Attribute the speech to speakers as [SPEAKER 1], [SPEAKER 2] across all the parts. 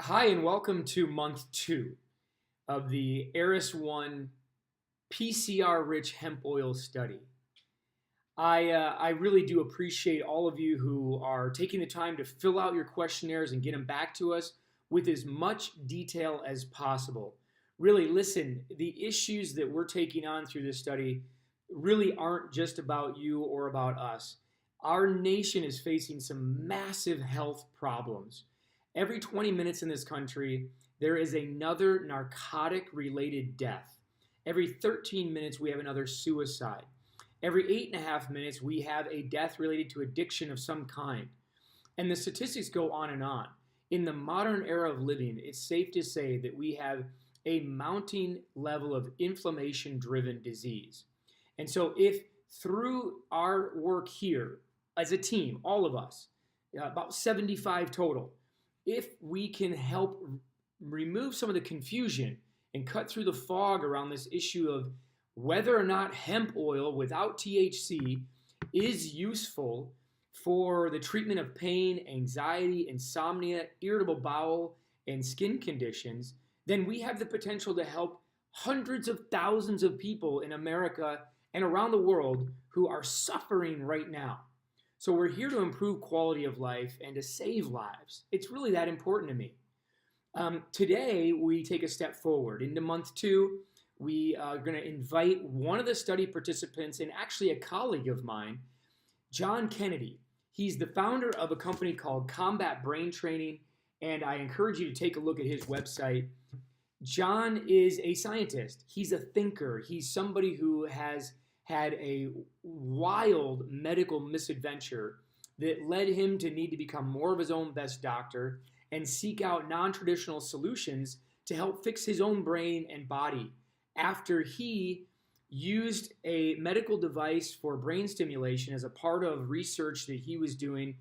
[SPEAKER 1] Hi, and welcome to month 2 of the ARISS-1 PCR-rich hemp oil study. I really do appreciate all of you who are taking the time to fill out your questionnaires and get them back to us with as much detail as possible. Really, listen, the issues that we're taking on through this study really aren't just about you or about us. Our nation is facing some massive health problems. Every 20 minutes in this country, there is another narcotic related death. Every 13 minutes, we have another suicide. Every 8.5 minutes, we have a death related to addiction of some kind. And the statistics go on and on. In the modern era of living, it's safe to say that we have a mounting level of inflammation driven disease. And so, if through our work here as a team, all of us, about 75 total, if we can help remove some of the confusion and cut through the fog around this issue of whether or not hemp oil without THC is useful for the treatment of pain, anxiety, insomnia, irritable bowel, and skin conditions, then we have the potential to help hundreds of thousands of people in America and around the world who are suffering right now. So we're here to improve quality of life and to save lives. It's really that important to me. Today, we take a step forward. Into month 2, we are going to invite one of the study participants and actually a colleague of mine, John Kennedy. He's the founder of a company called Combat Brain Training, and I encourage you to take a look at his website. John is a scientist. He's a thinker. He's somebody who has had a wild medical misadventure that led him to need to become more of his own best doctor and seek out non-traditional solutions to help fix his own brain and body after he used a medical device for brain stimulation as a part of research that he was doing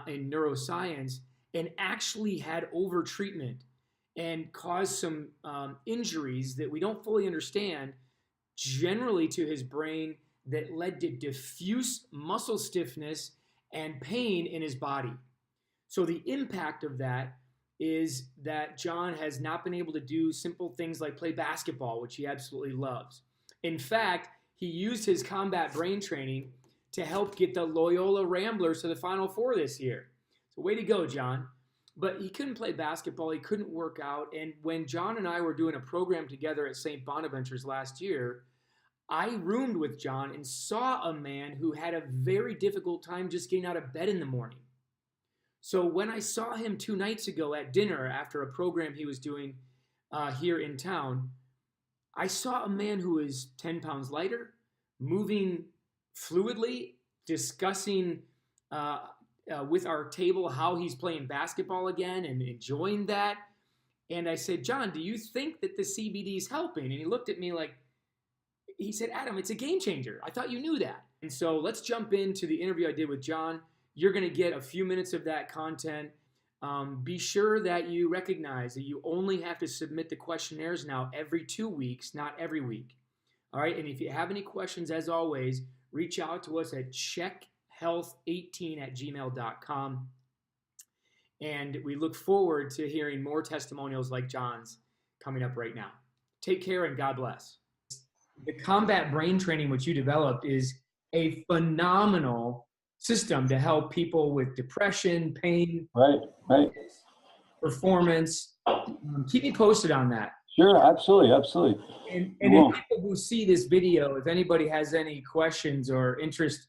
[SPEAKER 1] in neuroscience and actually had over-treatment and caused some injuries that we don't fully understand generally to his brain that led to diffuse muscle stiffness and pain in his body. So the impact of that is that John has not been able to do simple things like play basketball, which he absolutely loves. In fact, he used his combat brain training to help get the Loyola Ramblers to the Final Four this year. So way to go, John. But he couldn't play basketball, he couldn't work out, and when John and I were doing a program together at St. Bonaventure's last year, I roomed with John and saw a man who had a very difficult time just getting out of bed in the morning. So when I saw him 2 nights ago at dinner after a program he was doing here in town, I saw a man who was 10 pounds lighter, moving fluidly, discussing with our table how he's playing basketball again and enjoying that. And I said, John, do you think that the CBD is helping? And he looked at me like, he said, Adam, it's a game changer. I thought you knew that. And so let's jump into the interview I did with John. You're going to get a few minutes of that content. Be sure that you recognize that you only have to submit the questionnaires now every 2 weeks, not every week. All right. And if you have any questions, as always, reach out to us at checkhealth18@gmail.com. And we look forward to hearing more testimonials like John's coming up right now. Take care and God bless. The combat brain training which you developed is a phenomenal system to help people with depression, pain,
[SPEAKER 2] Right.
[SPEAKER 1] performance. Keep me posted on that.
[SPEAKER 2] Sure, absolutely.
[SPEAKER 1] And if people who see this video, if anybody has any questions or interest,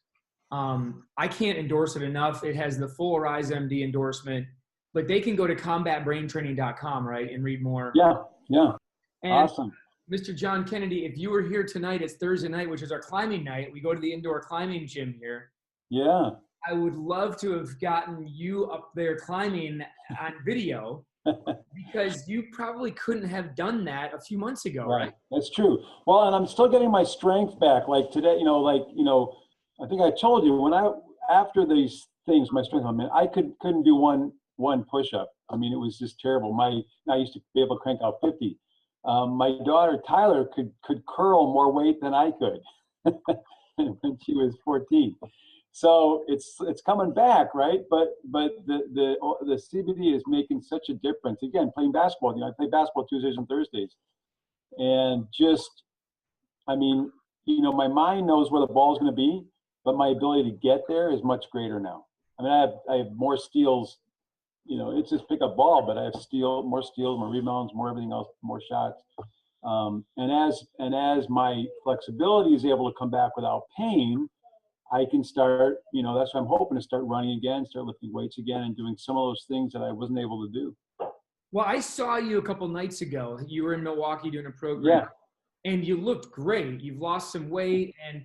[SPEAKER 1] I can't endorse it enough. It has the full ARISS MD endorsement, but they can go to combatbraintraining.com, right, and read more.
[SPEAKER 2] Yeah.
[SPEAKER 1] And
[SPEAKER 2] Awesome.
[SPEAKER 1] Mr. John Kennedy, if you were here tonight, it's Thursday night, which is our climbing night. We go to the indoor climbing gym here.
[SPEAKER 2] Yeah.
[SPEAKER 1] I would love to have gotten you up there climbing on video because you probably couldn't have done that a few months ago, right?
[SPEAKER 2] That's true. Well, and I'm still getting my strength back. Like today, I think I told you after these things, my strength, I couldn't do one push-up. I mean, it was just terrible. I used to be able to crank out 50. My daughter Tyler could curl more weight than I could when she was 14. So it's coming back, right? But the CBD is making such a difference. Again, playing basketball, I play basketball Tuesdays and Thursdays, and just, I mean, my mind knows where the ball is going to be, but my ability to get there is much greater now. I mean, I have more steals. It's just pick up ball, but I have more steals, more rebounds, more everything else, more shots. And as my flexibility is able to come back without pain, I can start. That's what I'm hoping to start running again, start lifting weights again, and doing some of those things that I wasn't able to do.
[SPEAKER 1] Well, I saw you a couple nights ago. You were in Milwaukee doing a program.
[SPEAKER 2] Yeah.
[SPEAKER 1] And you looked great. You've lost some weight, and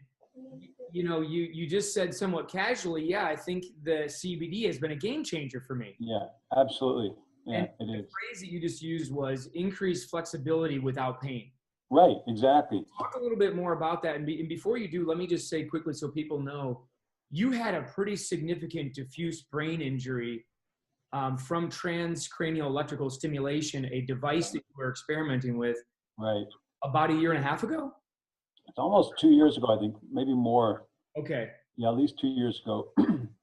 [SPEAKER 1] you just said somewhat casually, yeah, I think the CBD has been a game changer for me.
[SPEAKER 2] Yeah, absolutely. Yeah,
[SPEAKER 1] and
[SPEAKER 2] it
[SPEAKER 1] the
[SPEAKER 2] is.
[SPEAKER 1] phrase that you just used was increased flexibility without pain.
[SPEAKER 2] Right, exactly.
[SPEAKER 1] Talk a little bit more about that. And before you do, let me just say quickly so people know, you had a pretty significant diffuse brain injury from transcranial electrical stimulation, a device that you were experimenting with.
[SPEAKER 2] Right.
[SPEAKER 1] About a year and a half ago?
[SPEAKER 2] It's almost 2 years ago, I think, maybe more.
[SPEAKER 1] Okay.
[SPEAKER 2] Yeah, at least 2 years ago.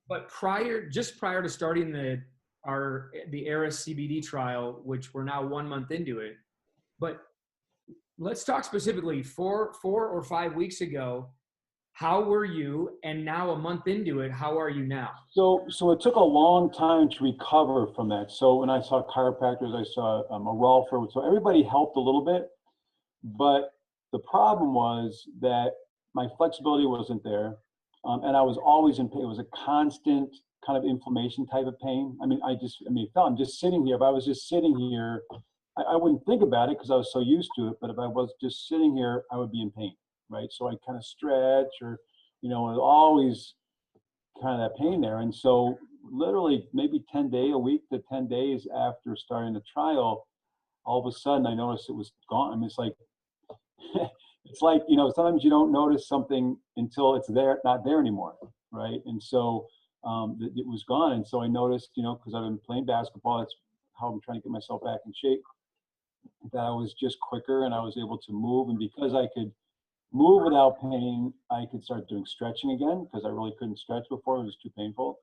[SPEAKER 1] But prior to starting the ARISS CBD trial, which we're now 1 month into it, but let's talk specifically 4 or 5 weeks ago. How were you? And now a month into it, how are you now?
[SPEAKER 2] So it took a long time to recover from that. So when I saw chiropractors, I saw a rolfer. So everybody helped a little bit. But the problem was that my flexibility wasn't there, and I was always in pain. It was a constant kind of inflammation type of pain. I mean, I'm just sitting here. If I was just sitting here, I wouldn't think about it because I was so used to it. But if I was just sitting here, I would be in pain, right? So I kind of stretch, or it was always kind of that pain there. And so literally maybe a week to 10 days after starting the trial, all of a sudden I noticed it was gone. I mean, it's like, sometimes you don't notice something until it's not there anymore, right? And so it was gone. And so I noticed, because I've been playing basketball, that's how I'm trying to get myself back in shape, that I was just quicker and I was able to move. And because I could move without pain, I could start doing stretching again, because I really couldn't stretch before. It was too painful.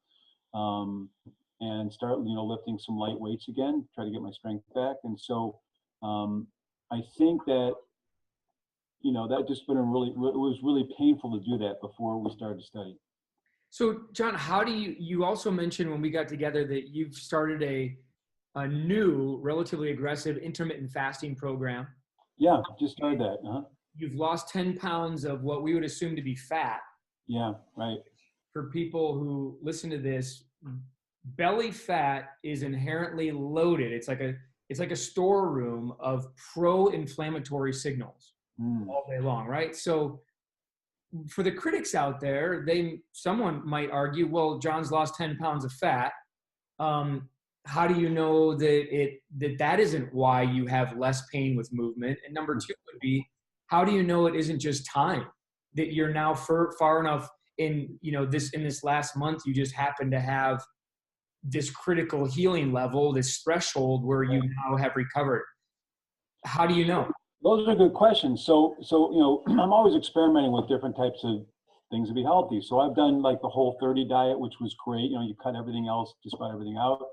[SPEAKER 2] And start, lifting some light weights again, try to get my strength back. And so I think that, that just been it was really painful to do that before we started to study.
[SPEAKER 1] So John, how do you also mentioned when we got together that you've started a new, relatively aggressive intermittent fasting program.
[SPEAKER 2] Yeah, just started that. Uh-huh.
[SPEAKER 1] You've lost 10 pounds of what we would assume to be fat.
[SPEAKER 2] Yeah, right.
[SPEAKER 1] For people who listen to this, belly fat is inherently loaded. It's like a storeroom of pro-inflammatory signals all day long, right? So for the critics out there, someone might argue, well, John's lost 10 pounds of fat. How do you know that isn't why you have less pain with movement? And number two would be, how do you know it isn't just time, that you're now far enough in this last month, you just happen to have this critical healing level, this threshold where you now have recovered? How do you know?
[SPEAKER 2] Those are good questions. So I'm always experimenting with different types of things to be healthy. So I've done like the Whole30 diet, which was great. You cut everything else, just about everything out.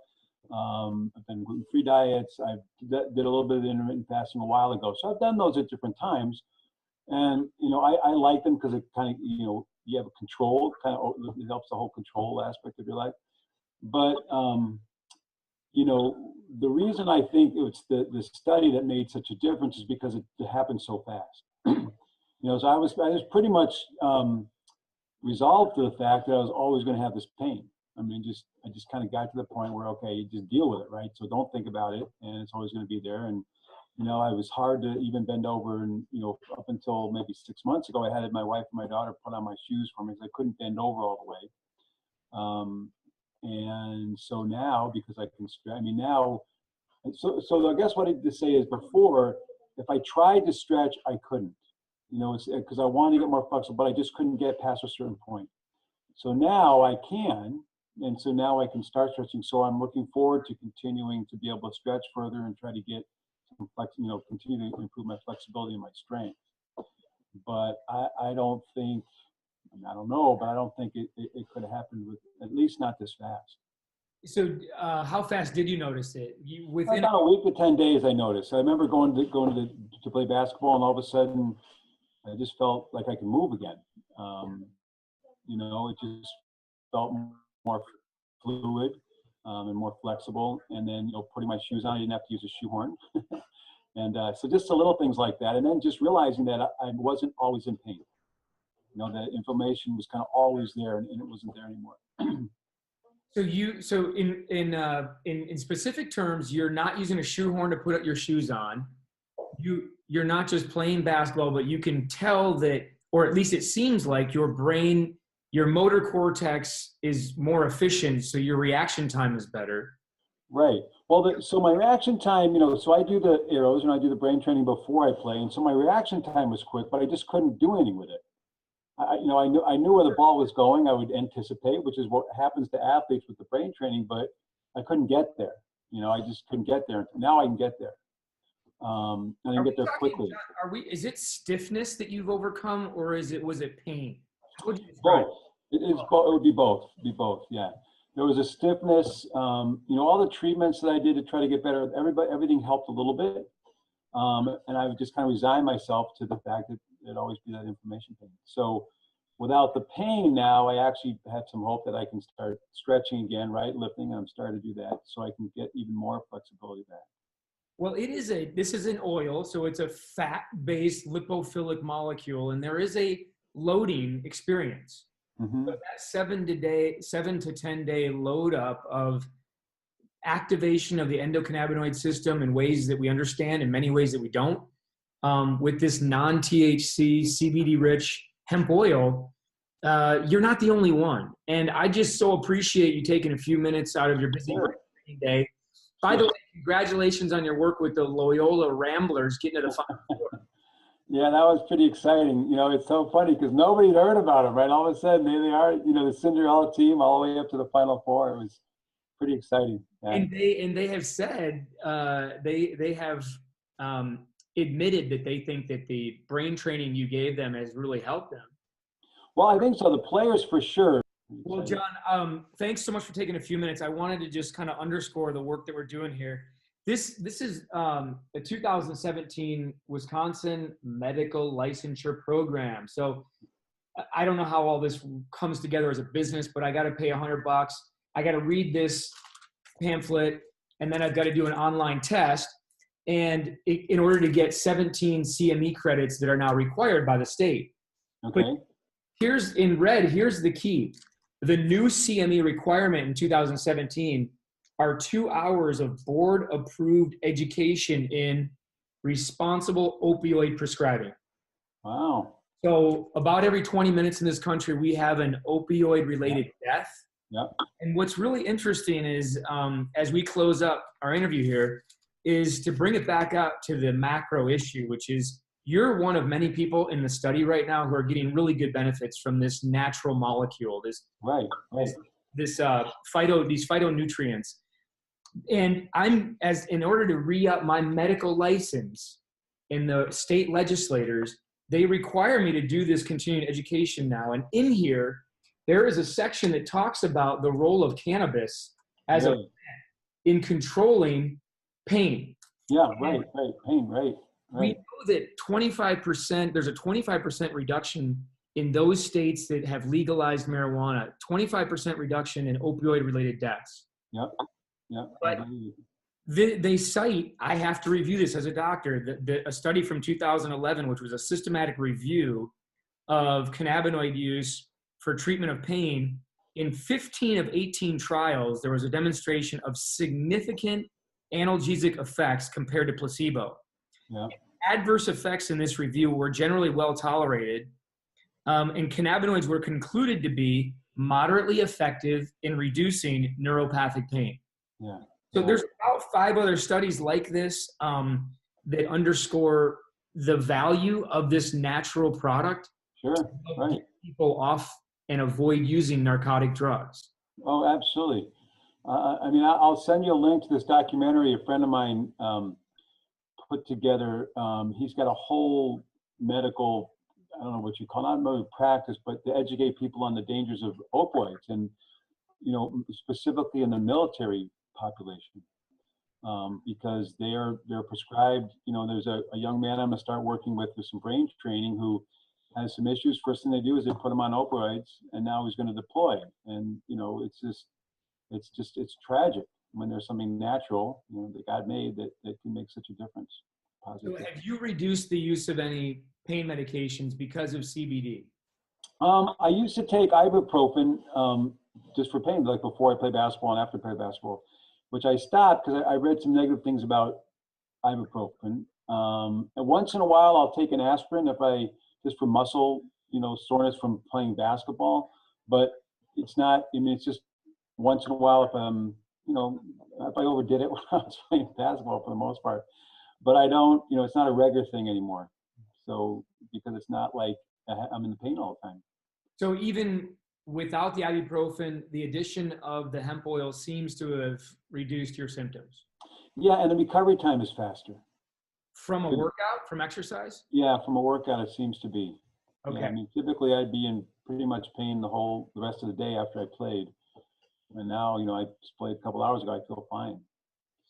[SPEAKER 2] I've done gluten-free diets. I did a little bit of intermittent fasting a while ago. So I've done those at different times. And, I like them because it kind of, you have a control, it helps the whole control aspect of your life. But, the reason I think it's the study that made such a difference is because it happened so fast. So I was pretty much resolved to the fact that I was always going to have this pain. I just kind of got to the point where, okay, you just deal with it, right? So don't think about it, and it's always going to be there. And it was hard to even bend over, and up until maybe 6 months ago, I had my wife and my daughter put on my shoes for me because I couldn't bend over all the way. And so now, because I can stretch, so I guess what I need to say is, before, if I tried to stretch, I couldn't, it's because I wanted to get more flexible, but I just couldn't get past a certain point. So now I can, and so now I can start stretching. So I'm looking forward to continuing to be able to stretch further and try to get some continue to improve my flexibility and my strength. But I don't think, I mean, I don't know, but I don't think it could have happened with, at least not this fast.
[SPEAKER 1] So how fast did you notice it? You within
[SPEAKER 2] About a week to 10 days, I noticed. I remember going to play basketball, and all of a sudden, I just felt like I could move again. You know, it just felt more fluid and more flexible. And then, you know, putting my shoes on, I didn't have to use a shoehorn. And so just the little things like that. And then just realizing that I wasn't always in pain. You know, that inflammation was kind of always there, and it wasn't there anymore.
[SPEAKER 1] So in specific terms, you're not using a shoehorn to put your shoes on. You're not just playing basketball, but you can tell that, or at least it seems like your brain, your motor cortex is more efficient, so your reaction time is better.
[SPEAKER 2] Right. Well, so my reaction time, you know, so I do the arrows and I do the brain training before I play, and so my reaction time was quick, but I just couldn't do anything with it. You know, I knew where the ball was going. I would anticipate, which is what happens to athletes with the brain training, but I couldn't get there. You know, I just couldn't get there. Now I can get there. And I can get there quickly.
[SPEAKER 1] Is it stiffness that you've overcome, or was it pain? How would you describe
[SPEAKER 2] Both. It would be both. Yeah. There was a stiffness. You know, all the treatments that I did to try to get better, everything helped a little bit. And I would just kind of resign myself to the fact that there'd always be that inflammation pain. So without the pain now, I actually have some hope that I can start stretching again, right? Lifting, and I'm starting to do that so I can get even more flexibility back.
[SPEAKER 1] Well, this is an oil, so it's a fat-based lipophilic molecule, and there is a loading experience.
[SPEAKER 2] Mm-hmm.
[SPEAKER 1] So that 7 to 10 day load up of activation of the endocannabinoid system in ways that we understand, in many ways that we don't, with this non-THC, CBD-rich hemp oil, you're not the only one. And I just so appreciate you taking a few minutes out of your busy day. By the way, congratulations on your work with the Loyola Ramblers getting to the Final Four.
[SPEAKER 2] Yeah, that was pretty exciting. You know, it's so funny because nobody had heard about them, right? All of a sudden, they are, you know, the Cinderella team all the way up to the Final Four. It was pretty exciting. Yeah.
[SPEAKER 1] And they have said they have admitted that they think that the brain training you gave them has really helped them.
[SPEAKER 2] Well, I think so. The players for sure.
[SPEAKER 1] Well, John, thanks so much for taking a few minutes. I wanted to just kind of underscore the work that we're doing here. This is a 2017 Wisconsin medical licensure program. So I don't know how all this comes together as a business, but I got to pay $100. I got to read this pamphlet, and then I've got to do an online test. And in order to get 17 CME credits that are now required by the state.
[SPEAKER 2] Okay.
[SPEAKER 1] But here's the key. The new CME requirement in 2017 are 2 hours of board-approved education in responsible opioid prescribing.
[SPEAKER 2] Wow.
[SPEAKER 1] So about every 20 minutes in this country, we have an opioid-related death.
[SPEAKER 2] Yep.
[SPEAKER 1] And what's really interesting is, as we close up our interview here, is to bring it back up to the macro issue, which is you're one of many people in the study right now who are getting really good benefits from this natural molecule, these phytonutrients. And in order to re-up my medical license in the state legislators, they require me to do this continuing education now. And in here, there is a section that talks about the role of cannabis as in controlling pain.
[SPEAKER 2] Yeah, right, pain, right.
[SPEAKER 1] We know that 25%, there's a 25% reduction in those states that have legalized marijuana, 25% reduction in opioid-related deaths.
[SPEAKER 2] Yep.
[SPEAKER 1] But they cite, I have to review this as a doctor, a study from 2011, which was a systematic review of cannabinoid use for treatment of pain. In 15 of 18 trials, there was a demonstration of significant analgesic effects compared to placebo.
[SPEAKER 2] Yeah.
[SPEAKER 1] Adverse effects in this review were generally well tolerated, and cannabinoids were concluded to be moderately effective in reducing neuropathic pain.
[SPEAKER 2] Yeah.
[SPEAKER 1] So there's about 5 other studies like this that underscore the value of this natural product.
[SPEAKER 2] Sure, right.
[SPEAKER 1] To get people off and avoid using narcotic drugs.
[SPEAKER 2] Oh, absolutely. I mean, I'll send you a link to this documentary a friend of mine put together. He's got a whole medical I don't know what you call, not really practice, but to educate people on the dangers of opioids, and specifically in the military population, because they're prescribed. There's a young man I'm going to start working with some brain training who has some issues. First thing they do is they put him on opioids, and now he's going to deploy. And it's tragic when there's something natural, that God made that can make such a difference.
[SPEAKER 1] So have you reduced the use of any pain medications because of CBD?
[SPEAKER 2] I used to take ibuprofen just for pain, like before I play basketball and after I play basketball, which I stopped because I read some negative things about ibuprofen. And once in a while, I'll take an aspirin just for muscle, soreness from playing basketball. But it's not. I mean, it's just once in a while if I overdid it when I was playing basketball for the most part. But I don't. It's not a regular thing anymore. So because it's not like I'm in the pain all the time.
[SPEAKER 1] So even without the ibuprofen, the addition of the hemp oil seems to have reduced your symptoms.
[SPEAKER 2] Yeah, and the recovery time is faster.
[SPEAKER 1] From a workout, from exercise?
[SPEAKER 2] Yeah, from a workout, it seems to be.
[SPEAKER 1] Okay.
[SPEAKER 2] Yeah, I mean, typically I'd be in pretty much pain the rest of the day after I played. And now, I just played a couple hours ago, I feel fine.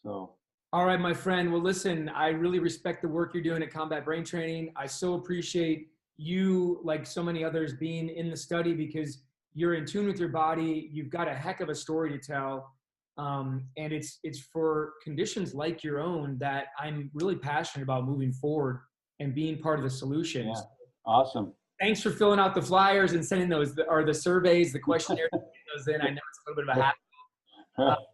[SPEAKER 2] So.
[SPEAKER 1] All right, my friend. Well, listen, I really respect the work you're doing at Combat Brain Training. I so appreciate you, like so many others, being in the study because you're in tune with your body. You've got a heck of a story to tell. And it's for conditions like your own that I'm really passionate about moving forward and being part of the solutions.
[SPEAKER 2] Yeah. Awesome.
[SPEAKER 1] Thanks for filling out the flyers and sending the surveys, the questionnaires, those in. I know it's a little bit of a hassle.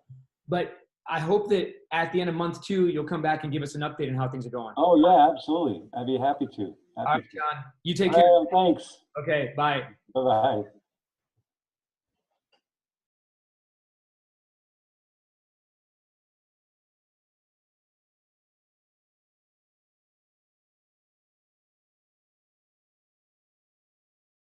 [SPEAKER 1] But I hope that at the end of month 2, you'll come back and give us an update on how things are going.
[SPEAKER 2] Oh, yeah, absolutely. I'd be happy to.
[SPEAKER 1] All right, John. You take care.
[SPEAKER 2] Thanks.
[SPEAKER 1] Okay, bye.
[SPEAKER 2] Bye-bye.